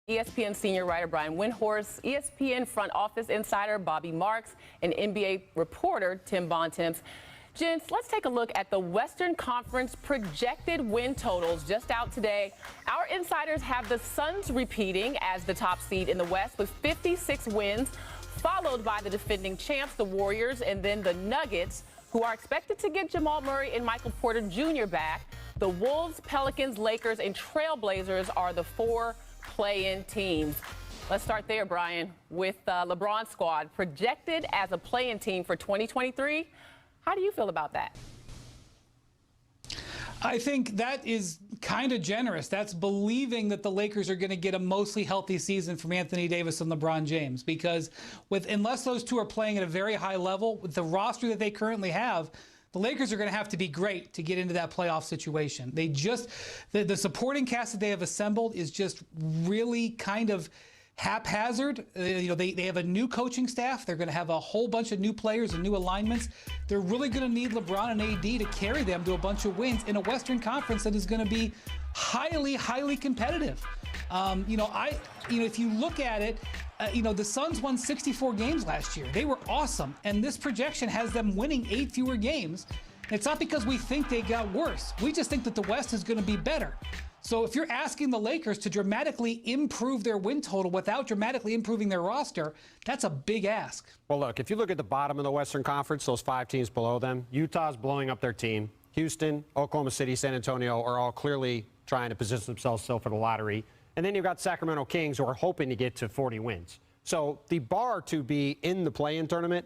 ESPN senior writer Brian Windhorst, ESPN front office insider Bobby Marks, and NBA reporter Tim Bontemps. Gents, let's take a look at the Western Conference projected win totals just out today. Our insiders have the Suns repeating as the top seed in the West with 56 wins, followed by the defending champs, the Warriors, and then the Nuggets, who are expected to get Jamal Murray and Michael Porter Jr. back. The Wolves, Pelicans, Lakers, and Trailblazers are the four play-in teams. Let's start there, Brian, with LeBron's squad projected as a play-in team for 2023. How do you feel about that? I think that is kind of generous. That's believing that the Lakers are going to get a mostly healthy season from Anthony Davis and LeBron James, because unless those two are playing at a very high level with the roster that they currently have, the Lakers are going to have to be great to get into that playoff situation. They just, the supporting cast that they have assembled is just really kind of haphazard. They have a new coaching staff. They're going to have a whole bunch of new players and new alignments. They're really going to need LeBron and AD to carry them to a bunch of wins in a Western Conference that is going to be highly, highly competitive. If you look at it, the Suns won 64 games last year. They were awesome, and this projection has them winning 8 fewer games. It's not because we think they got worse. We just think that the West is going to be better. So if you're asking the Lakers to dramatically improve their win total without dramatically improving their roster, that's a big ask. Well, look, if you look at the bottom of the Western Conference, those 5 teams below them, Utah's blowing up their team. Houston, Oklahoma City, San Antonio are all clearly trying to position themselves still for the lottery. And then you've got Sacramento Kings, who are hoping to get to 40 wins. So the bar to be in the play-in tournament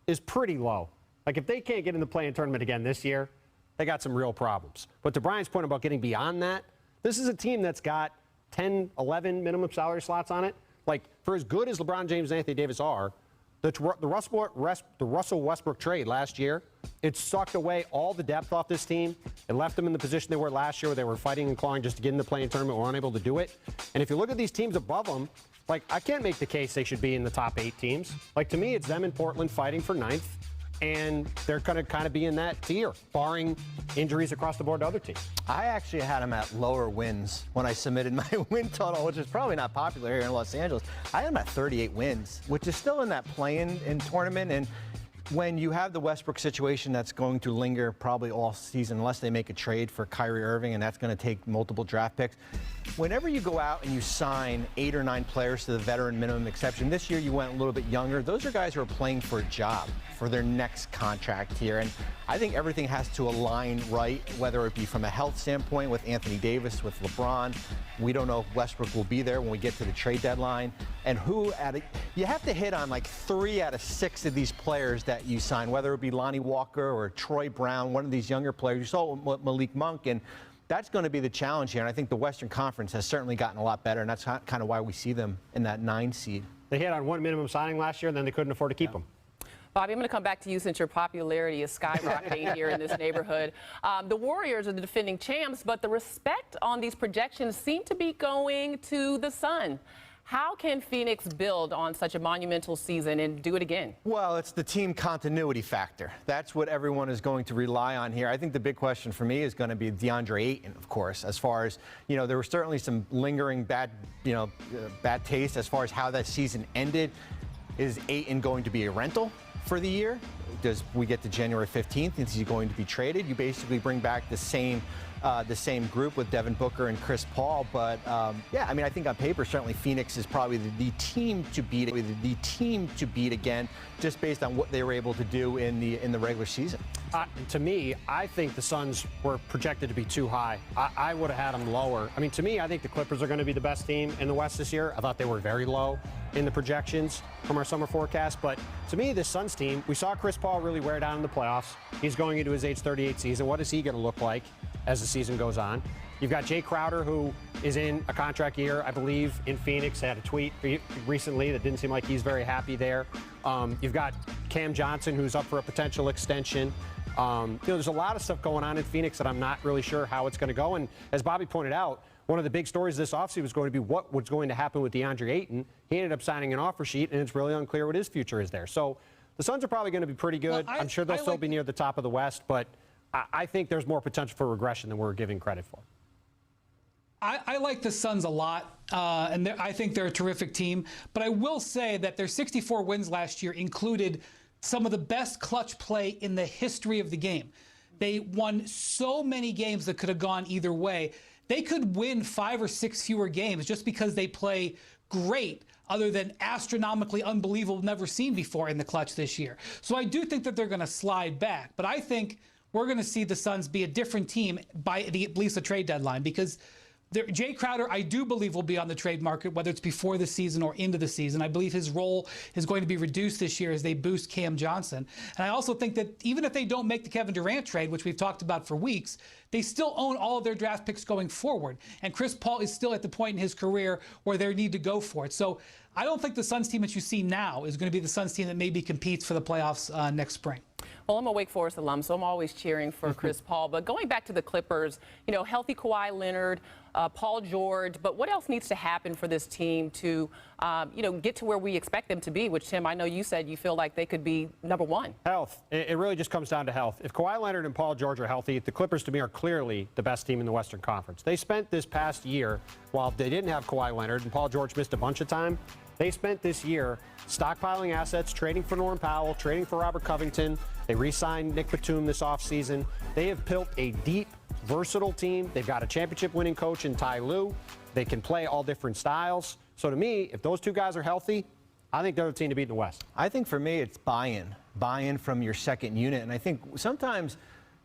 is pretty low. Like, if they can't get in the play-in tournament again this year, they got some real problems. But to Brian's point about getting beyond that, this is a team that's got 10, 11 minimum salary slots on it. Like, for as good as LeBron James and Anthony Davis are, the Russell Westbrook trade last year, it sucked away all the depth off this team. It left them in the position they were last year, where they were fighting and clawing just to get in the play-in tournament, were unable to do it. And if you look at these teams above them, like, I can't make the case they should be in the top 8 teams. Like, to me, it's them in Portland fighting for 9th. And they're going to kind of be in that tier, barring injuries across the board to other teams. I actually had them at lower wins when I submitted my win total, which is probably not popular here in Los Angeles. I had them at 38 wins, which is still in that play-in tournament. And when you have the Westbrook situation that's going to linger probably all season, unless they make a trade for Kyrie Irving, and that's going to take multiple draft picks. Whenever you go out and you sign 8 or 9 players to the veteran minimum exception, this year you went a little bit younger. Those are guys who are playing for a job, for their next contract here. And I think everything has to align right, whether it be from a health standpoint with Anthony Davis, with LeBron. We don't know if Westbrook will be there when we get to the trade deadline. And you have to hit on like 3 out of 6 of these players that you sign, whether it be Lonnie Walker or Troy Brown, one of these younger players. You saw Malik Monk, and that's going to be the challenge here. And I think the Western Conference has certainly gotten a lot better, and that's kind of why we see them in that 9 seed. They hit on 1 minimum signing last year, and then they couldn't afford to keep them. Bobby, I'm going to come back to you since your popularity is skyrocketing here in this neighborhood. The Warriors are the defending champs, but the respect on these projections seem to be going to the Sun. How can Phoenix build on such a monumental season and do it again? Well, it's the team continuity factor. That's what everyone is going to rely on here. I think the big question for me is going to be DeAndre Ayton, of course, as far as, there was certainly some lingering bad taste as far as how that season ended. Is Ayton going to be a rental for the year? Does we get to January 15th? Is he going to be traded? You basically bring back the same group with Devin Booker and Chris Paul. But I think on paper, certainly Phoenix is probably the team to beat again, just based on what they were able to do in the regular season. To me, I think the Suns were projected to be too high. I would have had them lower. I mean, to me, I think the Clippers are going to be the best team in the West this year. I thought they were very low in the projections from our summer forecast. But to me, this Suns team, we saw Chris Paul really wear down in the playoffs. He's going into his age 38 season. What is he going to look like as the season goes on? You've got Jay Crowder, who is in a contract year, I believe, in Phoenix. Had a tweet recently that didn't seem like he's very happy there. You've got Cam Johnson, who's up for a potential extension. There's a lot of stuff going on in Phoenix that I'm not really sure how it's going to go. And as Bobby pointed out, one of the big stories this offseason was going to be what was going to happen with DeAndre Ayton. He ended up signing an offer sheet, and it's really unclear what his future is there. So the Suns are probably going to be pretty good. Well, I'm sure they'll still be near the top of the West, but I think there's more potential for regression than we're giving credit for. I like the Suns a lot, and I think they're a terrific team. But I will say that their 64 wins last year included some of the best clutch play in the history of the game. They won so many games that could have gone either way. They could win 5 or 6 fewer games just because they play great, other than astronomically unbelievable, never seen before in the clutch this year. So I do think that they're going to slide back. But I think we're going to see the Suns be a different team by at least the trade deadline, because Jay Crowder, I do believe, will be on the trade market, whether it's before the season or into the season. I believe his role is going to be reduced this year as they boost Cam Johnson. And I also think that even if they don't make the Kevin Durant trade, which we've talked about for weeks, they still own all of their draft picks going forward. And Chris Paul is still at the point in his career where they need to go for it. So I don't think the Suns team that you see now is going to be the Suns team that maybe competes for the playoffs next spring. Well, I'm a Wake Forest alum, so I'm always cheering for Chris Paul. But going back to the Clippers, healthy Kawhi Leonard, Paul George, but what else needs to happen for this team to, get to where we expect them to be, which, Tim, I know you said you feel like they could be number one. Health. It really just comes down to health. If Kawhi Leonard and Paul George are healthy, the Clippers, to me, are clearly the best team in the Western Conference. They spent this past year, while they didn't have Kawhi Leonard and Paul George missed a bunch of time, they spent this year stockpiling assets, trading for Norman Powell, trading for Robert Covington. They re-signed Nick Batum this offseason. They have built a deep, versatile team. They've got a championship-winning coach in Ty Lue. They can play all different styles. So to me, if those two guys are healthy, I think they're the team to beat in the West. I think for me, it's buy-in from your second unit. And I think sometimes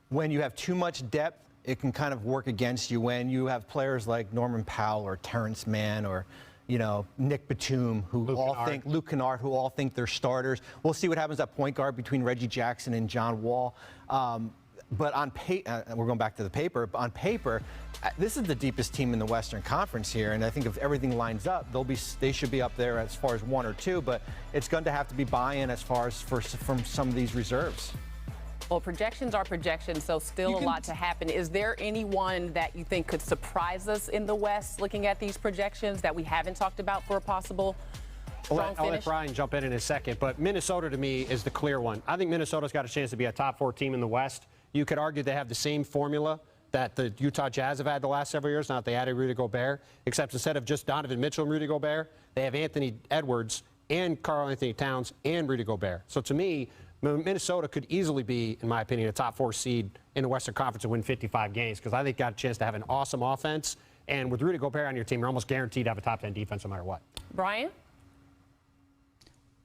when you have too much depth, it can kind of work against you when you have players like Norman Powell or Terrence Mann or Nick Batum, Luke Kennard, who all think they're starters. We'll see what happens at point guard between Reggie Jackson and John Wall. But on paper, we're going back to the paper. But on paper, this is the deepest team in the Western Conference here, and I think if everything lines up, they should be up there as far as 1 or 2. But it's going to have to be buy-in as far as from some of these reserves. Well, projections are projections, so still a lot to happen. Is there anyone that you think could surprise us in the West, looking at these projections that we haven't talked about for a possible strong finish? I'll let Brian jump in a second, but Minnesota, to me, is the clear one. I think Minnesota's got a chance to be a top 4 team in the West. You could argue they have the same formula that the Utah Jazz have had the last several years, now that they added Rudy Gobert, except instead of just Donovan Mitchell and Rudy Gobert, they have Anthony Edwards and Karl Anthony Towns and Rudy Gobert. So to me, Minnesota could easily be, in my opinion, a top 4 seed in the Western Conference and win 55 games, because I think got a chance to have an awesome offense. And with Rudy Gobert on your team, you're almost guaranteed to have a top 10 defense no matter what. Brian?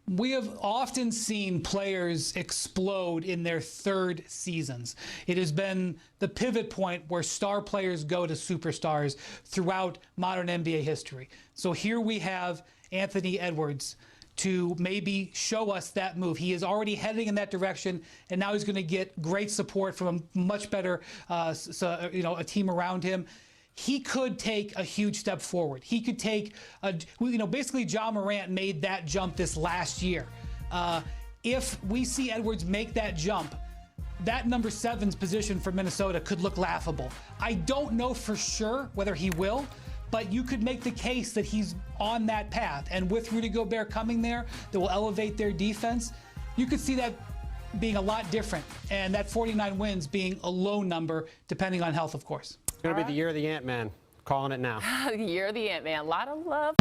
We have often seen players explode in their third seasons. It has been the pivot point where star players go to superstars throughout modern NBA history. So here we have Anthony Edwards to maybe show us that move. He is already heading in that direction, and now he's going to get great support from a much better, a team around him. He could take a huge step forward. He could take, basically Ja Morant made that jump this last year. If we see Edwards make that jump, that number 7's position for Minnesota could look laughable. I don't know for sure whether he will, but you could make the case that he's on that path. And with Rudy Gobert coming there, that will elevate their defense, you could see that being a lot different, and that 49 wins being a low number, depending on health, of course. It's going to be the year of the Ant-Man. Calling it now. The year of the Ant-Man. A lot of love.